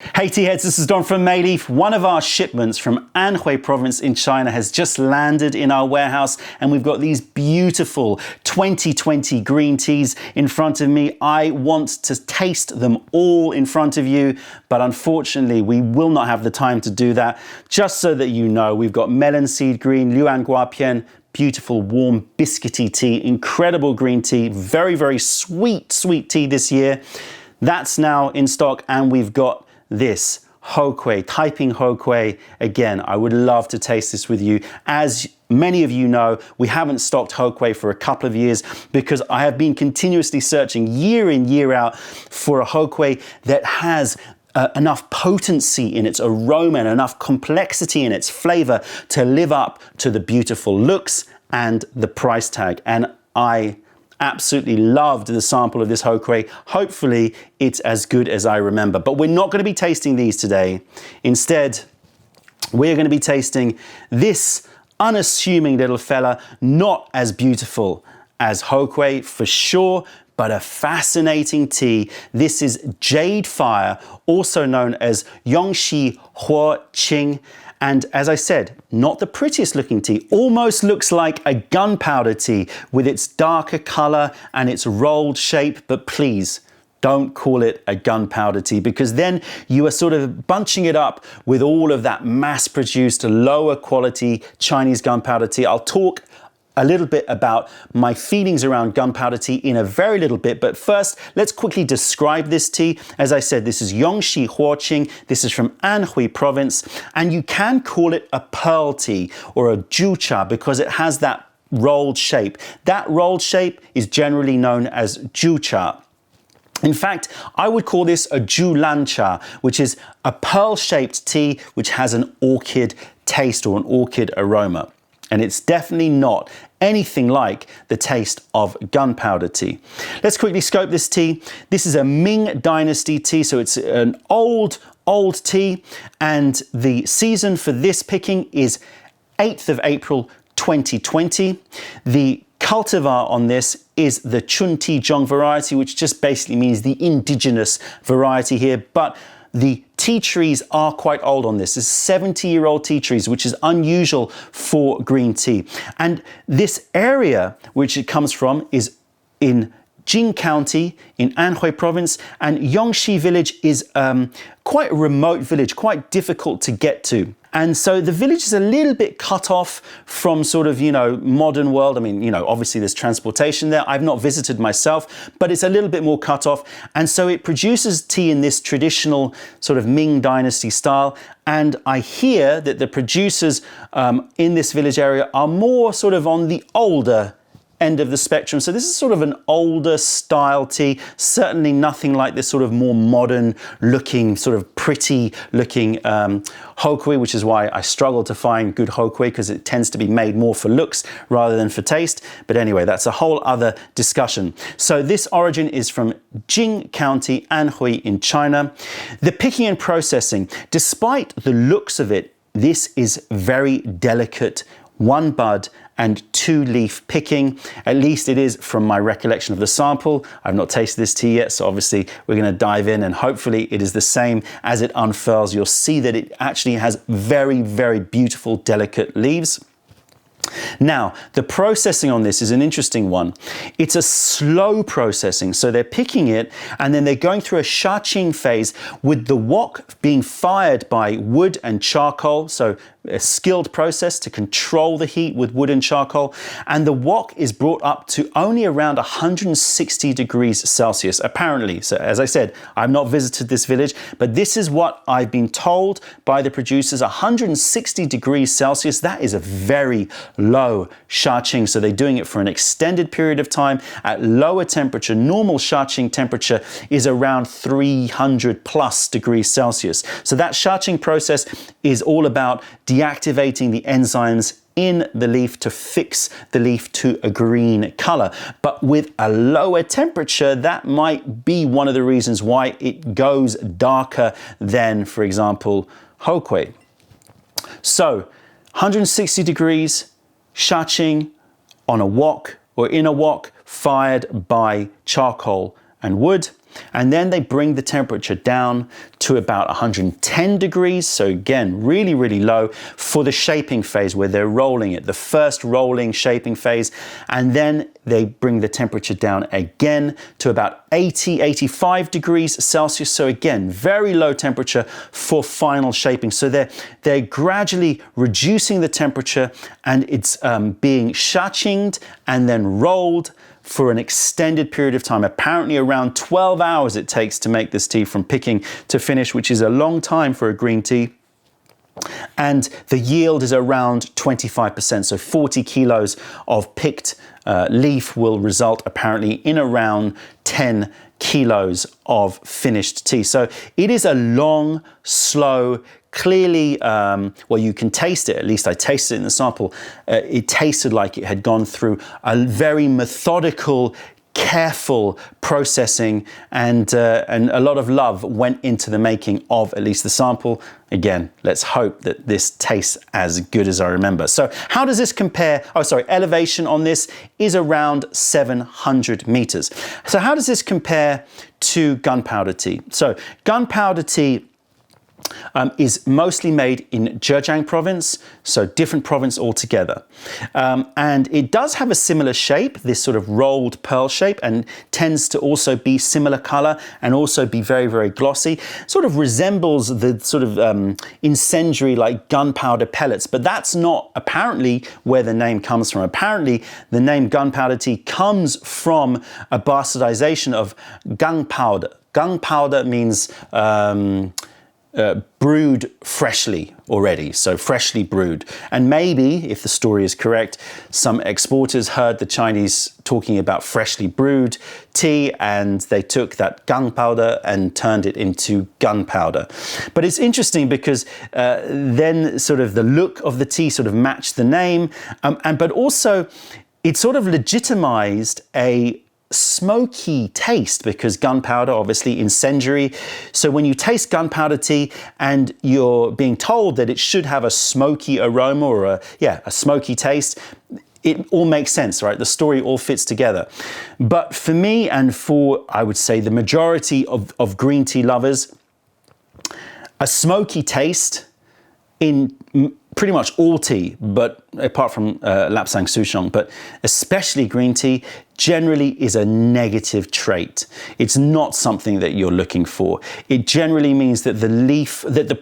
Hey tea heads, this is Don from Mayleaf. One of our shipments from Anhui province in China has just landed in our warehouse, and we've got these beautiful 2020 green teas in front of me. I want to taste them all in front of you, but unfortunately we will not have the time to do that. Just so that you know, we've got melon seed green, Luan Guapian, beautiful warm biscuity tea, incredible green tea, very, very sweet tea this year. That's now in stock, and we've got this Huo Qing, Taiping Huo Qing. Again, I would love to taste this with you. As many of you know, we haven't stocked Huo Qing for a couple of years because I have been continuously searching year in, year out for a Huo Qing that has enough potency in its aroma and enough complexity in its flavor to live up to the beautiful looks and the price tag. And I absolutely loved the sample of this Huo Qing. Hopefully it's as good as I remember. But we're not going to be tasting these today. Instead, we're going to be tasting this unassuming little fella, not as beautiful as Huo Qing for sure, but a fascinating tea. This is Jade Fire, also known as Yongxi Huo Qing. And as I said, not the prettiest looking tea, almost looks like a gunpowder tea with its darker color and its rolled shape, but please don't call it a gunpowder tea, because then you are sort of bunching it up with all of that mass-produced, lower quality Chinese gunpowder tea. I'll talk a little bit about my feelings around gunpowder tea in a very little bit, but first let's quickly describe this tea. As I said, this is Yongxi Huo Qing. This is from Anhui province, and you can call it a pearl tea or a jucha because it has that rolled shape. That rolled shape is generally known as jucha. In fact, I would call this a julancha, which is a pearl-shaped tea which has an orchid taste or an orchid aroma. And it's definitely not anything like the taste of gunpowder tea. Let's quickly scope this tea. This is a Ming Dynasty tea, so it's an old tea, and the season for this picking is 8th of April 2020. The cultivar on this is the Chunti-Zhong variety, which just basically means the indigenous variety here, but the tea trees are quite old on this. It's 70-year-old tea trees, which is unusual for green tea. And this area which it comes from is in Jing County in Anhui province, and Yongxi village is quite a remote village, quite difficult to get to. And so the village is a little bit cut off from sort of, modern world. I mean, obviously there's transportation there. I've not visited myself, but it's a little bit more cut off. And so it produces tea in this traditional sort of Ming Dynasty style. And I hear that the producers in this village area are more sort of on the older end of the spectrum. So this is sort of an older style tea, certainly nothing like this sort of more modern looking, sort of pretty looking Huo Qing, which is why I struggle to find good Huo Qing, because it tends to be made more for looks rather than for taste. But anyway, that's a whole other discussion. So this origin is from Jing County, Anhui in China. The picking and processing, despite the looks of it, this is very delicate, one bud and two leaf picking. At least it is from my recollection of the sample. I've not tasted this tea yet, so obviously we're going to dive in, and hopefully it is the same as it unfurls. You'll see that it actually has very, very beautiful, delicate leaves. Now, the processing on this is an interesting one. It's a slow processing, so they're picking it and then they're going through a shaqing phase with the wok being fired by wood and charcoal, so a skilled process to control the heat with wood and charcoal, and the wok is brought up to only around 160 degrees Celsius, apparently. So as I said, I've not visited this village, but this is what I've been told by the producers, 160 degrees Celsius. That is a very low shaqing, so they're doing it for an extended period of time at lower temperature. Normal shaqing temperature is around 300 plus degrees Celsius. So that shaqing process is all about deactivating the enzymes in the leaf to fix the leaf to a green color. But with a lower temperature, that might be one of the reasons why it goes darker than, for example, Huo Qing. So 160 degrees, shaqing on a wok or in a wok, fired by charcoal and wood. And then they bring the temperature down to about 110 degrees. So again, really, really low for the shaping phase where they're rolling it, the first rolling shaping phase. And then they bring the temperature down again to about 80, 85 degrees Celsius. So again, very low temperature for final shaping. So they're gradually reducing the temperature, and it's being shachinged and then rolled for an extended period of time. Apparently around 12 hours it takes to make this tea from picking to finish, which is a long time for a green tea. And the yield is around 25%. So 40 kilos of picked leaf will result apparently in around 10 kilos of finished tea. So it is a long, slow, clearly, well, you can taste it, at least I tasted it in the sample. It tasted like it had gone through a very methodical, careful processing, and a lot of love went into the making of at least the sample. Again, let's hope that this tastes as good as I remember. So how does this compare? Oh, sorry, elevation on this is around 700 meters. So how does this compare to gunpowder tea? So gunpowder tea is mostly made in Zhejiang province, so different province altogether. And it does have a similar shape, this sort of rolled pearl shape, and tends to also be similar color and also be very, very glossy. Sort of resembles the sort of incendiary like gunpowder pellets, but that's not apparently where the name comes from. Apparently the name gunpowder tea comes from a bastardization of gunpowder. Gunpowder means brewed freshly already, so freshly brewed. And maybe, if the story is correct, some exporters heard the Chinese talking about freshly brewed tea, and they took that gunpowder and turned it into gunpowder. But it's interesting because then sort of the look of the tea sort of matched the name, but also it sort of legitimized a smoky taste, because gunpowder, obviously incendiary. So when you taste gunpowder tea and you're being told that it should have a smoky aroma or a smoky taste, it all makes sense, right? The story all fits together. But for me, and for, I would say, the majority of green tea lovers, a smoky taste in pretty much all tea, but apart from Lapsang Souchong, but especially green tea, generally is a negative trait. It's not something that you're looking for. It generally means that the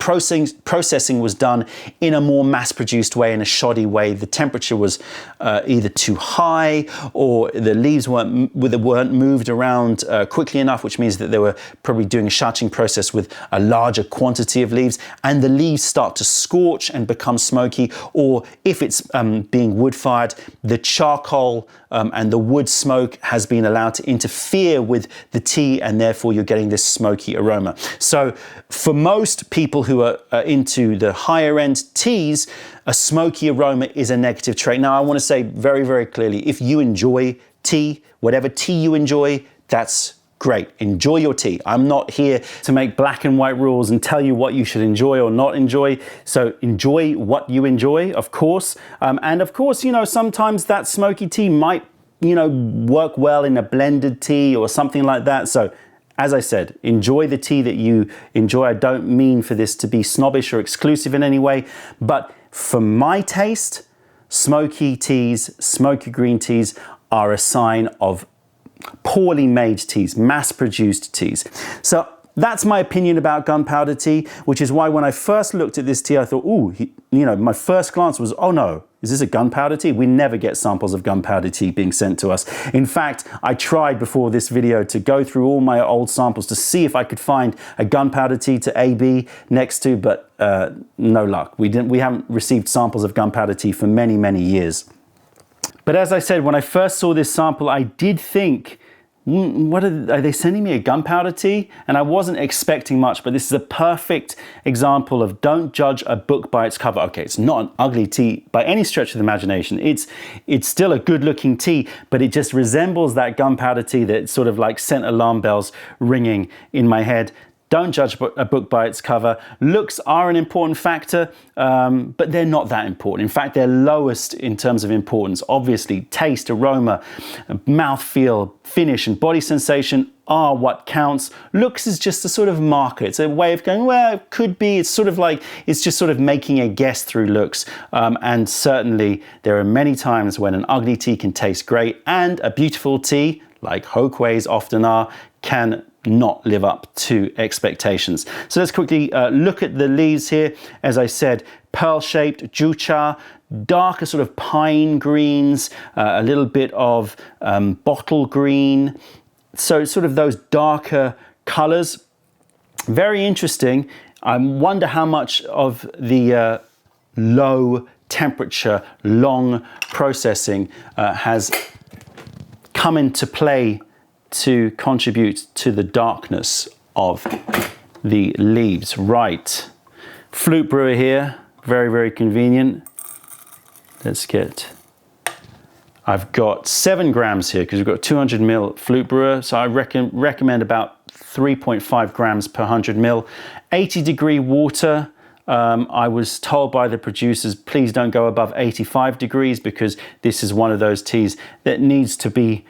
processing was done in a more mass-produced way, in a shoddy way. The temperature was either too high, or the leaves weren't moved around quickly enough, which means that they were probably doing a shaching process with a larger quantity of leaves, and the leaves start to scorch and become smoky. Or if it's being wood-fired, the charcoal and the wood smoke has been allowed to interfere with the tea, and therefore you're getting this smoky aroma. So for most people who are into the higher end teas, a smoky aroma is a negative trait. Now I want to say very, very clearly, if you enjoy tea, whatever tea you enjoy, that's great. Enjoy your tea. I'm not here to make black and white rules and tell you what you should enjoy or not enjoy. So enjoy what you enjoy, of course. And of course, you know, sometimes that smoky tea might, you know, work well in a blended tea or something like that. So as I said, enjoy the tea that you enjoy. I don't mean for this to be snobbish or exclusive in any way, but for my taste, smoky teas, smoky green teas are a sign of poorly made teas, mass-produced teas. So that's my opinion about gunpowder tea, which is why when I first looked at this tea, I thought, ooh, you know, my first glance was, oh no, is this a gunpowder tea? We never get samples of gunpowder tea being sent to us. In fact, I tried before this video to go through all my old samples to see if I could find a gunpowder tea to AB next to, but no luck. We haven't received samples of gunpowder tea for many, many years. But as I said, when I first saw this sample, I did think, what are they sending me a gunpowder tea? And I wasn't expecting much, but this is a perfect example of don't judge a book by its cover. Okay, it's not an ugly tea by any stretch of the imagination. It's still a good looking tea, but it just resembles that gunpowder tea that sort of like sent alarm bells ringing in my head. Don't judge a book by its cover. Looks are an important factor, but they're not that important. In fact, they're lowest in terms of importance. Obviously, taste, aroma, mouthfeel, finish, and body sensation, are what counts. Looks is just a sort of marker. It's a way of going, well, it could be. It's sort of like, it's just sort of making a guess through looks. And certainly there are many times when an ugly tea can taste great, and a beautiful tea, like Huo Kui's often are, can not live up to expectations. So let's quickly look at the leaves here. As I said, pearl-shaped, jucha, darker sort of pine greens, a little bit of bottle green. So sort of those darker colors. Very interesting. I wonder how much of the low temperature, long processing has come into play to contribute to the darkness of the leaves. Right. Flute brewer here. Very, very convenient. Let's get, I've got 7 grams here because we've got 200 ml flute brewer. So I recommend about 3.5 grams per 100 ml. 80-degree water. I was told by the producers, please don't go above 85 degrees because this is one of those teas that needs to be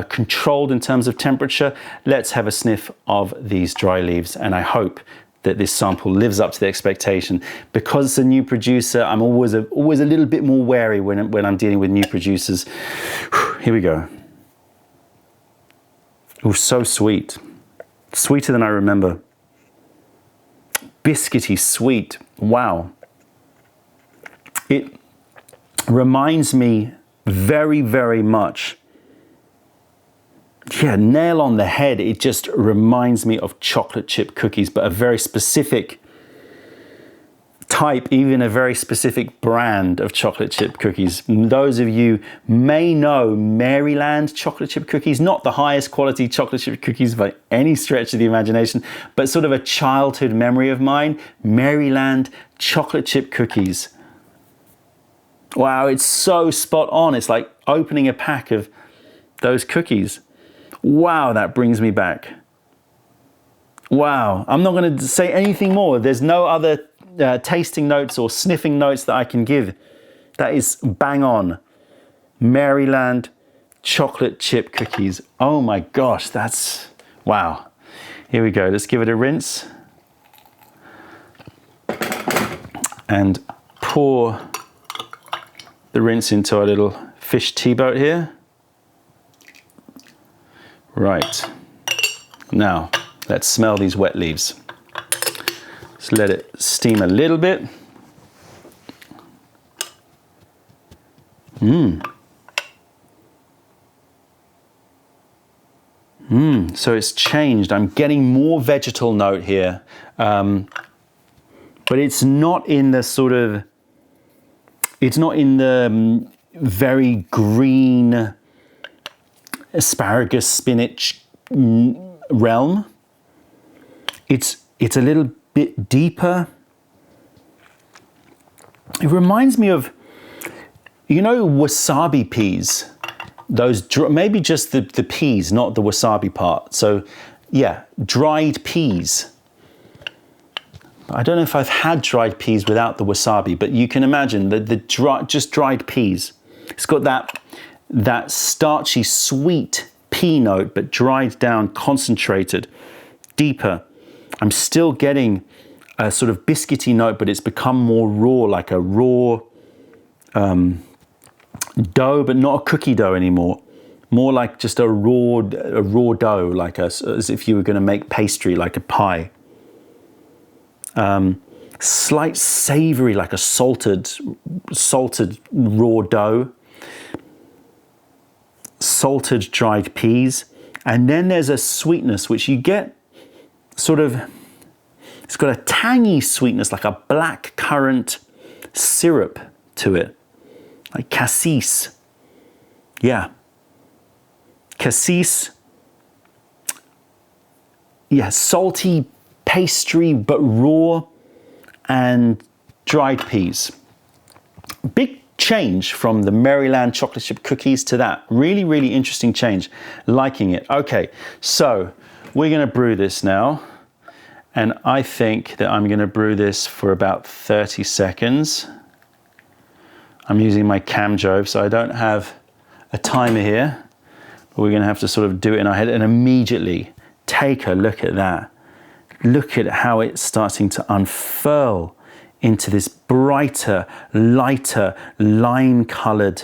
controlled in terms of temperature. Let's have a sniff of these dry leaves, and I hope that this sample lives up to the expectation. Because it's a new producer, I'm always a little bit more wary when I'm dealing with new producers. Here we go. Oh, so sweet. Sweeter than I remember. Biscuity sweet. Wow. It reminds me very, very much. Yeah, nail on the head. It just reminds me of chocolate chip cookies, but a very specific type, even a very specific brand of chocolate chip cookies. Those of you may know Maryland chocolate chip cookies, not the highest quality chocolate chip cookies by any stretch of the imagination, but sort of a childhood memory of mine. Maryland chocolate chip cookies. Wow, it's so spot on. It's like opening a pack of those cookies. Wow, that brings me back. Wow, I'm not going to say anything more. There's no other tasting notes or sniffing notes that I can give. That is bang on. Maryland chocolate chip cookies. Oh my gosh, that's wow. Here we go. Let's give it a rinse. And pour the rinse into our little fish tea boat here. Right, now let's smell these wet leaves. Let's let it steam a little bit. So it's changed. I'm getting more vegetal note here, but it's not in the sort of, it's not in the very green asparagus, spinach realm. It's a little bit deeper. It reminds me of, you know, wasabi peas. Those maybe just the peas, not the wasabi part. So yeah, dried peas. I don't know if I've had dried peas without the wasabi, but you can imagine just dried peas. It's got that starchy, sweet pea note, but dried down, concentrated, deeper. I'm still getting a sort of biscuity note, but it's become more raw, like a raw dough, but not a cookie dough anymore. More like just a raw dough, like as if you were going to make pastry, like a pie. Slight savory, like a salted raw dough. Salted dried peas, and then there's a sweetness which you get sort of, it's got a tangy sweetness, like a black currant syrup to it, like cassis. Yeah, cassis. Yeah, salty pastry but raw, and dried peas. Big change from the Maryland chocolate chip cookies to that. Really, really interesting change. Liking it. Okay, so we're going to brew this now. And I think that I'm going to brew this for about 30 seconds. I'm using my cam jove, so I don't have a timer here. But we're going to have to sort of do it in our head. And immediately take a look at that. Look at how it's starting to unfurl into this brighter, lighter, lime-colored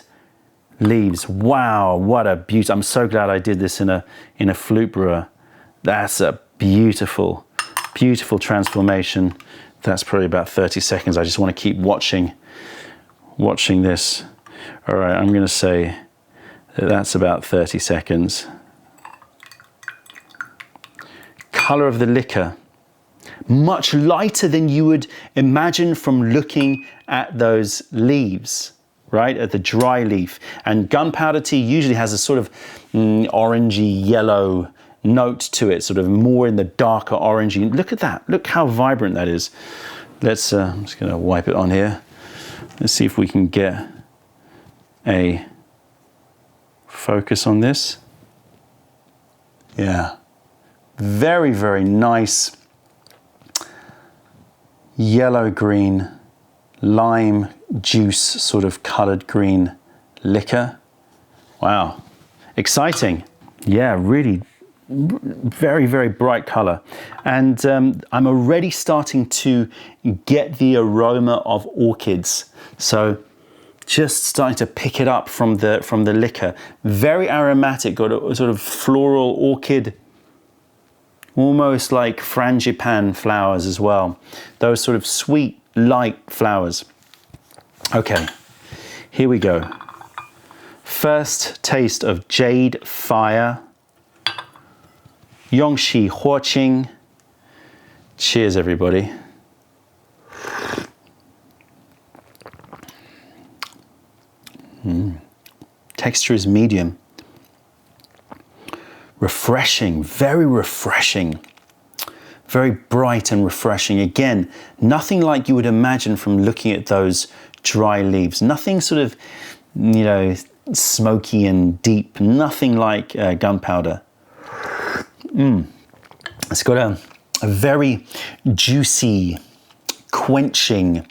leaves. Wow, what a beauty. I'm so glad I did this in a flute brewer. That's a beautiful, beautiful transformation. That's probably about 30 seconds. I just want to keep watching this. All right, I'm going to say that that's about 30 seconds. Color of the liquor, much lighter than you would imagine from looking at those leaves, right? At the dry leaf. And gunpowder tea usually has a sort of orangey yellow note to it, sort of more in the darker orangey. Look at that. Look how vibrant that is. Let's, I'm just going to wipe it on here. Let's see if we can get a focus on this. Yeah. Very, very nice yellow-green, lime juice sort of colored green liquor. Wow. Exciting. Yeah, really very, very bright color. And I'm already starting to get the aroma of orchids. So just starting to pick it up from the liquor. Very aromatic, got a sort of floral orchid, almost like frangipane flowers as well. Those sort of sweet, light flowers. Okay, here we go. First taste of Jade Fire, Yongxi Huo Qing. Cheers, everybody. Texture is medium. Refreshing, very refreshing. Very bright and refreshing. Again, nothing like you would imagine from looking at those dry leaves. Nothing sort of, you know, smoky and deep. Nothing like gunpowder. It's got a very juicy, quenching,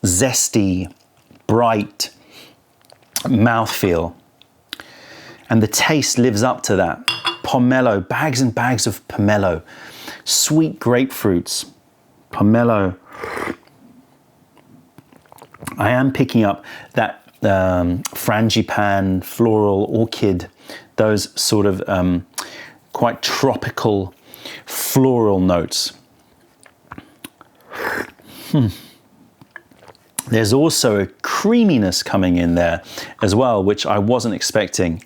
zesty, bright mouthfeel. And the taste lives up to that. Pomelo, bags and bags of pomelo. Sweet grapefruits, pomelo. I am picking up that frangipane, floral, orchid, those sort of quite tropical floral notes. There's also a creaminess coming in there as well, which I wasn't expecting.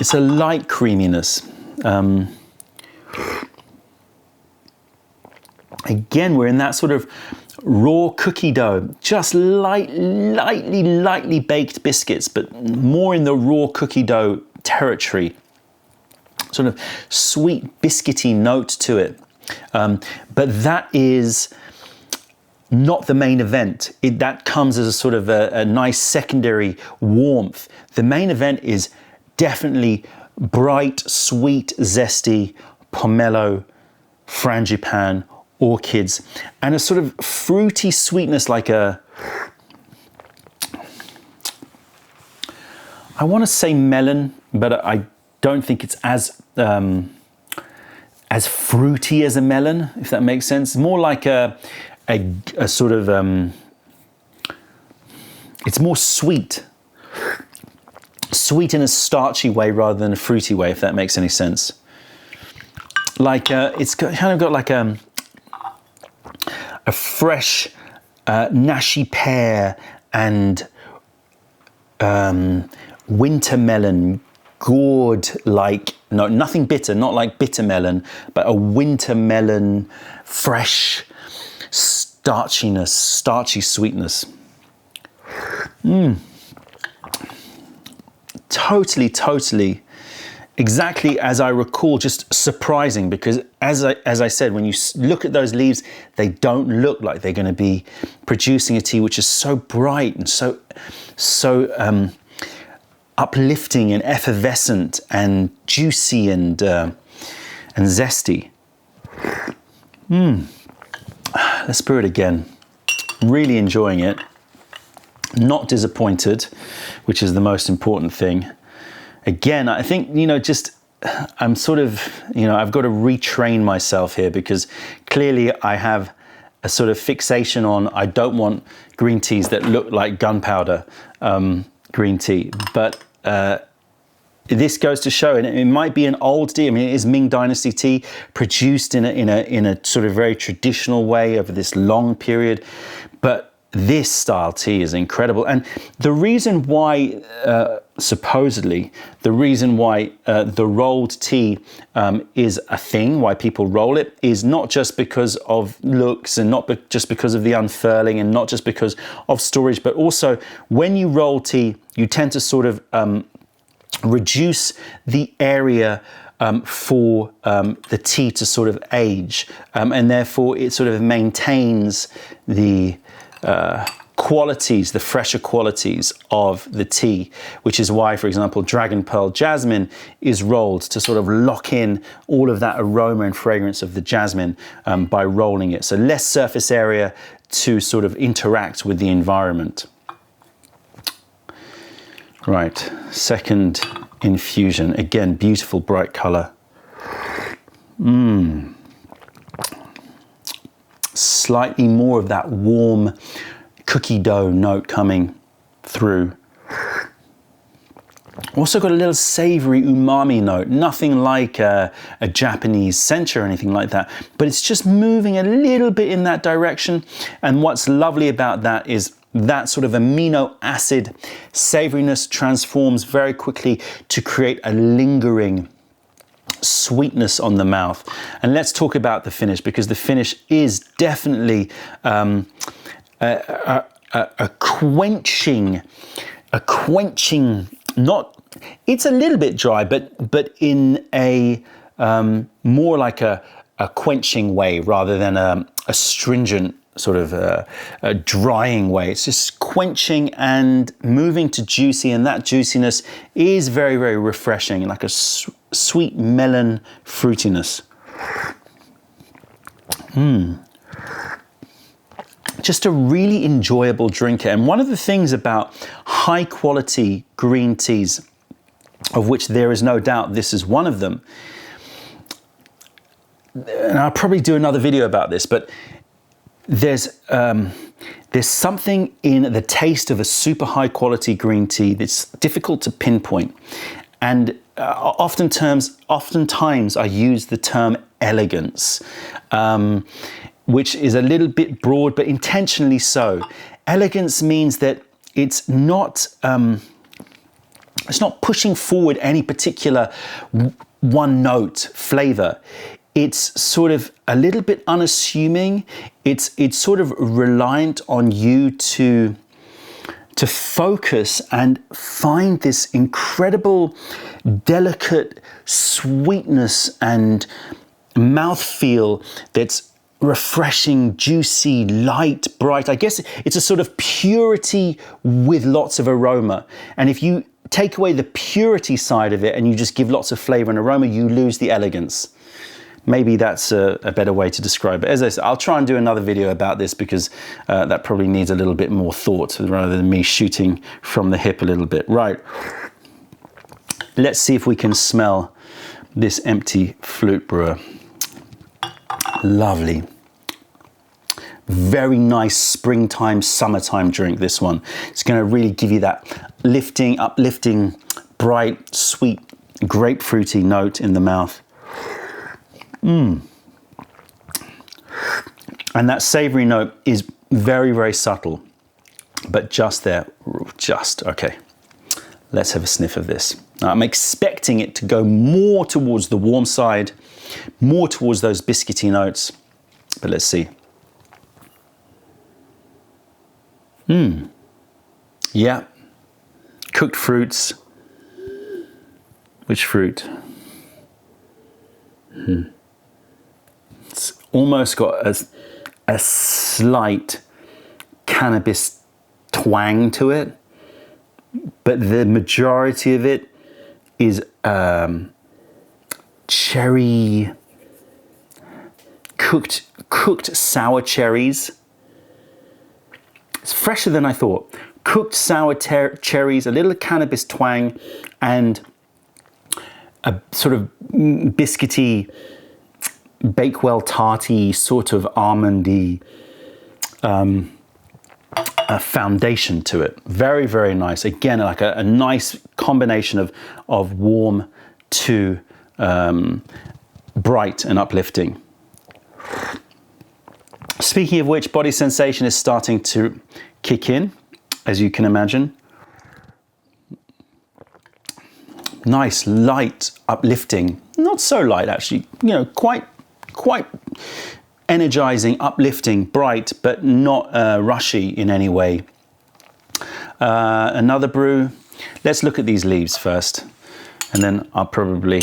It's a light creaminess. Again, we're in that sort of raw cookie dough, just lightly baked biscuits, but more in the raw cookie dough territory. Sort of sweet biscuity note to it. But that is not the main event. That comes as a sort of a nice secondary warmth. The main event is definitely bright, sweet, zesty pomelo, frangipane, orchids, and a sort of fruity sweetness, like I want to say melon, but I don't think it's as fruity as a melon, if that makes sense. More like a sort of it's more sweet in a starchy way rather than a fruity way, if that makes any sense. Like it's kind of got like a fresh nashi pear and winter melon, gourd, like, no, nothing bitter, not like bitter melon, but a winter melon, fresh starchiness, starchy sweetness. Totally, exactly as I recall, just surprising, because as I said, when you look at those leaves, they don't look like they're going to be producing a tea which is so bright and so uplifting and effervescent and juicy and zesty. Let's brew it again. Really enjoying it. Not disappointed, which is the most important thing. Again, I think, you know, just I'm sort of, I've got to retrain myself here, because clearly I have a sort of fixation on, I don't want green teas that look like gunpowder green tea. But this goes to show, and it might be an old tea. I mean, it is Ming Dynasty tea, produced in a sort of very traditional way over this long period. But this style tea is incredible. And the reason why, supposedly, the reason why the rolled tea is a thing, why people roll it, is not just because of looks, and not just because of the unfurling, and not just because of storage, but also when you roll tea, you tend to sort of reduce the area for the tea to sort of age, and therefore it sort of maintains the qualities, the fresher qualities of the tea, which is why, for example, Dragon Pearl Jasmine is rolled to sort of lock in all of that aroma and fragrance of the jasmine by rolling it. So less surface area to sort of interact with the environment. Right, second infusion. Again, beautiful bright color. Slightly more of that warm cookie dough note coming through. Also got a little savory umami note, nothing like a Japanese sencha or anything like that, but it's just moving a little bit in that direction. And what's lovely about that is that sort of amino acid savoriness transforms very quickly to create a lingering sweetness on the mouth. And let's talk about the finish, because the finish is definitely a quenching, not, it's a little bit dry, but in a more like a quenching way rather than a stringent sort of a drying way. It's just quenching and moving to juicy, and that juiciness is very, very refreshing, like a sweet melon fruitiness. Just a really enjoyable drinker. And one of the things about high quality green teas, of which there is no doubt this is one of them, and I'll probably do another video about this, but there's something in the taste of a super high quality green tea that's difficult to pinpoint. And oftentimes I use the term elegance, which is a little bit broad, but intentionally so. Elegance means that it's not pushing forward any particular one note flavor. It's sort of a little bit unassuming. It's sort of reliant on you to focus and find this incredible, delicate sweetness and mouthfeel that's refreshing, juicy, light, bright. I guess it's a sort of purity with lots of aroma. And if you take away the purity side of it and you just give lots of flavor and aroma, you lose the elegance. Maybe that's a better way to describe it. As I said, I'll try and do another video about this, because that probably needs a little bit more thought rather than me shooting from the hip a little bit. Right. Let's see if we can smell this empty flute brewer. Lovely. Very nice springtime, summertime drink, this one. It's going to really give you that lifting, uplifting, bright, sweet, grapefruity note in the mouth. And that savory note is very, very subtle, but just there, okay. Let's have a sniff of this. Now, I'm expecting it to go more towards the warm side, more towards those biscuity notes, but let's see. Yeah, cooked fruits. Which fruit? It's almost got a slight cannabis twang to it, but the majority of it is cherry, cooked sour cherries. It's fresher than I thought. Cooked sour cherries, a little cannabis twang, and a sort of biscuity, Bakewell tarty, sort of almondy foundation to it. Very, very nice. Again, like a nice combination of warm to bright and uplifting. Speaking of which, body sensation is starting to kick in, as you can imagine. Nice, light, uplifting. Not so light, actually. You know, quite energizing, uplifting, bright, but not rushy in any way. Another brew. Let's look at these leaves first, and then I'll probably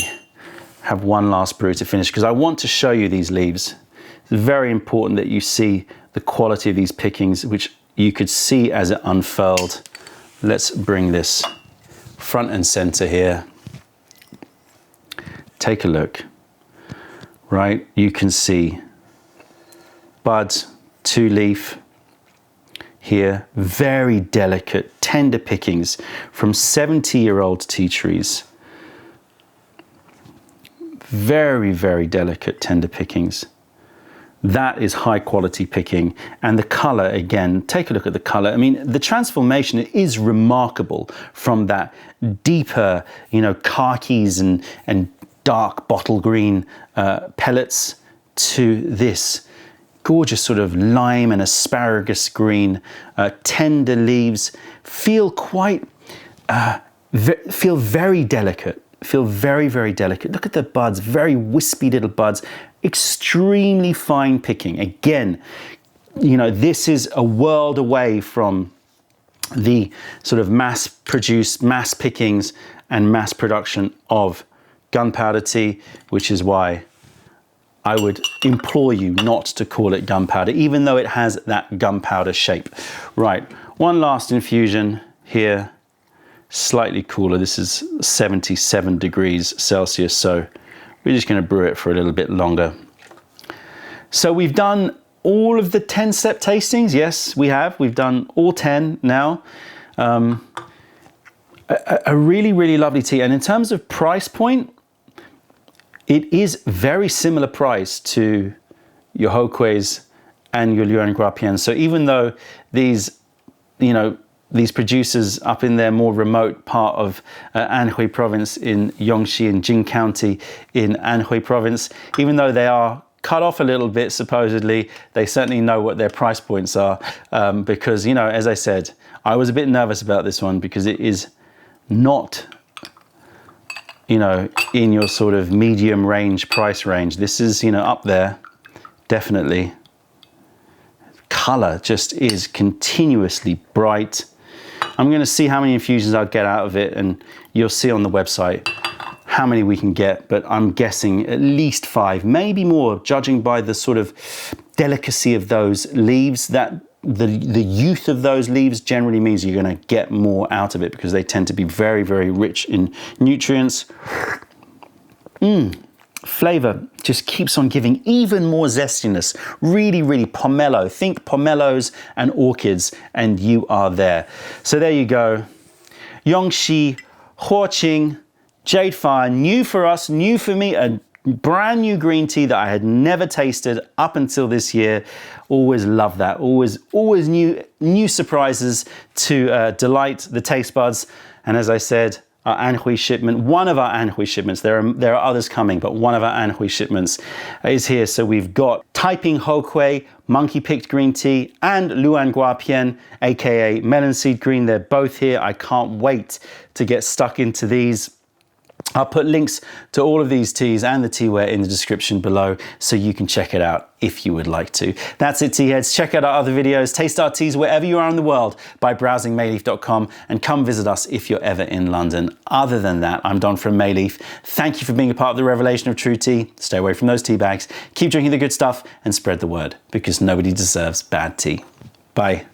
have one last brew to finish, because I want to show you these leaves. It's very important that you see the quality of these pickings, which you could see as it unfurled. Let's bring this front and center here. Take a look. Right, you can see bud, 2 leaf here, very delicate, tender pickings from 70-year-old tea trees. Very, very delicate, tender pickings. That is high quality picking. And the color, again, take a look at the color. I mean, the transformation is remarkable from that deeper, you know, khakis and dark bottle green pellets to this gorgeous sort of lime and asparagus green, tender leaves. Feel quite, feel very delicate. Feel very, very delicate. Look at the buds, very wispy little buds, extremely fine picking. Again, you know, this is a world away from the sort of mass-produced, mass pickings and mass production of gunpowder tea, which is why I would implore you not to call it gunpowder, even though it has that gunpowder shape. Right, one last infusion here. Slightly cooler. This is 77 degrees Celsius, so we're just going to brew it for a little bit longer. So we've done all of the 10-step tastings. Yes, we have. We've done all 10 now. A really, really lovely tea. And in terms of price point, it is very similar price to your Hokue's and your Yuan So even though these, you know, these producers up in their more remote part of Anhui province in Yongxi and Jing County in Anhui province, even though they are cut off a little bit supposedly, they certainly know what their price points are, because, you know, as I said, I was a bit nervous about this one because it is not, you know, in your sort of medium range price range. This is, you know, up there, definitely. Color just is continuously bright. I'm going to see how many infusions I'll get out of it, and you'll see on the website how many we can get, but I'm guessing at least 5, maybe more, judging by the sort of delicacy of those leaves. That the youth of those leaves generally means you're going to get more out of it because they tend to be very, very rich in nutrients. Flavor just keeps on giving even more zestiness. Really, really pomelo. Think pomelos and orchids and you are there. So there you go. Yongxi Huo Qing, Jade Fire, new for us, new for me, a brand new green tea that I had never tasted up until this year. Always love that. Always new surprises to delight the taste buds. And as I said, our Anhui shipment, one of our Anhui shipments, there are others coming, but one of our Anhui shipments is here. So we've got Taiping Hokui, monkey picked green tea, and Luan Guapian, aka melon seed green. They're both here. I can't wait to get stuck into these. I'll put links to all of these teas and the teaware in the description below so you can check it out if you would like to. That's it, tea heads. Check out our other videos, taste our teas wherever you are in the world by browsing mayleaf.com, and come visit us if you're ever in London. Other than that, I'm Don from Mayleaf. Thank you for being a part of the revelation of true tea. Stay away from those tea bags, keep drinking the good stuff, and spread the word, because nobody deserves bad tea. Bye.